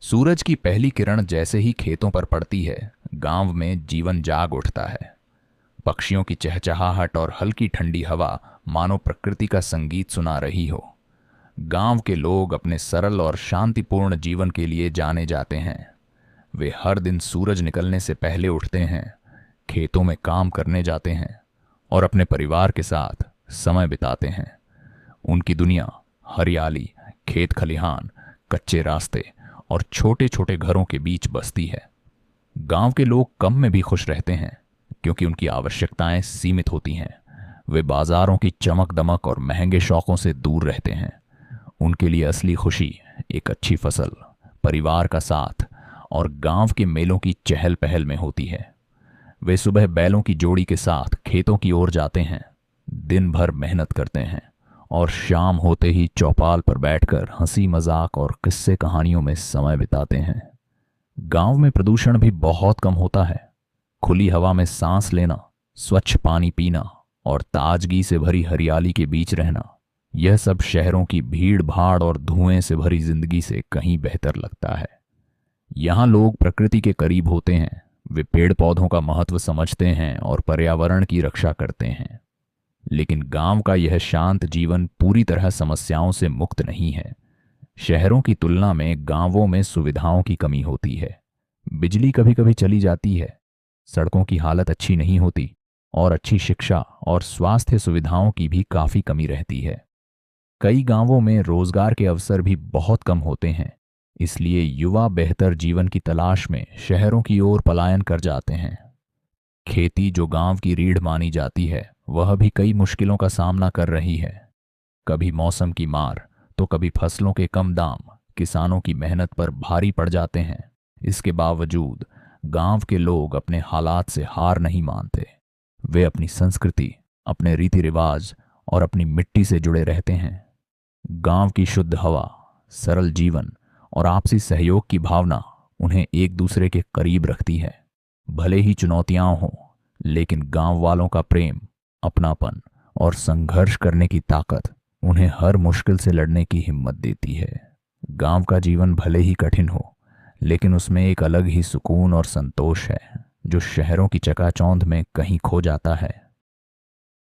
सूरज की पहली किरण जैसे ही खेतों पर पड़ती है, गांव में जीवन जाग उठता है। पक्षियों की चहचहाहट और हल्की ठंडी हवा मानो प्रकृति का संगीत सुना रही हो। गांव के लोग अपने सरल और शांतिपूर्ण जीवन के लिए जाने जाते हैं। वे हर दिन सूरज निकलने से पहले उठते हैं, खेतों में काम करने जाते हैं और अपने परिवार के साथ समय बिताते हैं। उनकी दुनिया हरियाली, खेत खलिहान, कच्चे रास्ते और छोटे छोटे घरों के बीच बसती है। गांव के लोग कम में भी खुश रहते हैं क्योंकि उनकी आवश्यकताएं सीमित होती हैं। वे बाजारों की चमक दमक और महंगे शौकों से दूर रहते हैं। उनके लिए असली खुशी एक अच्छी फसल, परिवार का साथ और गांव के मेलों की चहल पहल में होती है। वे सुबह बैलों की जोड़ी के साथ खेतों की ओर जाते हैं, दिन भर मेहनत करते हैं और शाम होते ही चौपाल पर बैठकर हंसी मजाक और किस्से कहानियों में समय बिताते हैं। गांव में प्रदूषण भी बहुत कम होता है। खुली हवा में सांस लेना, स्वच्छ पानी पीना और ताजगी से भरी हरियाली के बीच रहना, यह सब शहरों की भीड़ भाड़ और धुएं से भरी जिंदगी से कहीं बेहतर लगता है। यहाँ लोग प्रकृति के करीब होते हैं, वे पेड़ पौधों का महत्व समझते हैं और पर्यावरण की रक्षा करते हैं। लेकिन गांव का यह शांत जीवन पूरी तरह समस्याओं से मुक्त नहीं है। शहरों की तुलना में गांवों में सुविधाओं की कमी होती है। बिजली कभी कभी चली जाती है, सड़कों की हालत अच्छी नहीं होती और अच्छी शिक्षा और स्वास्थ्य सुविधाओं की भी काफी कमी रहती है। कई गांवों में रोजगार के अवसर भी बहुत कम होते हैं, इसलिए युवा बेहतर जीवन की तलाश में शहरों की ओर पलायन कर जाते हैं। खेती, जो गांव की रीढ़ मानी जाती है, वह भी कई मुश्किलों का सामना कर रही है। कभी मौसम की मार तो कभी फसलों के कम दाम किसानों की मेहनत पर भारी पड़ जाते हैं। इसके बावजूद गांव के लोग अपने हालात से हार नहीं मानते। वे अपनी संस्कृति, अपने रीति रिवाज और अपनी मिट्टी से जुड़े रहते हैं। गांव की शुद्ध हवा, सरल जीवन और आपसी सहयोग की भावना उन्हें एक दूसरे के करीब रखती है। भले ही चुनौतियां हों, लेकिन गांव वालों का प्रेम, अपनापन और संघर्ष करने की ताकत उन्हें हर मुश्किल से लड़ने की हिम्मत देती है। गांव का जीवन भले ही कठिन हो, लेकिन उसमें एक अलग ही सुकून और संतोष है जो शहरों की चकाचौंध में कहीं खो जाता है।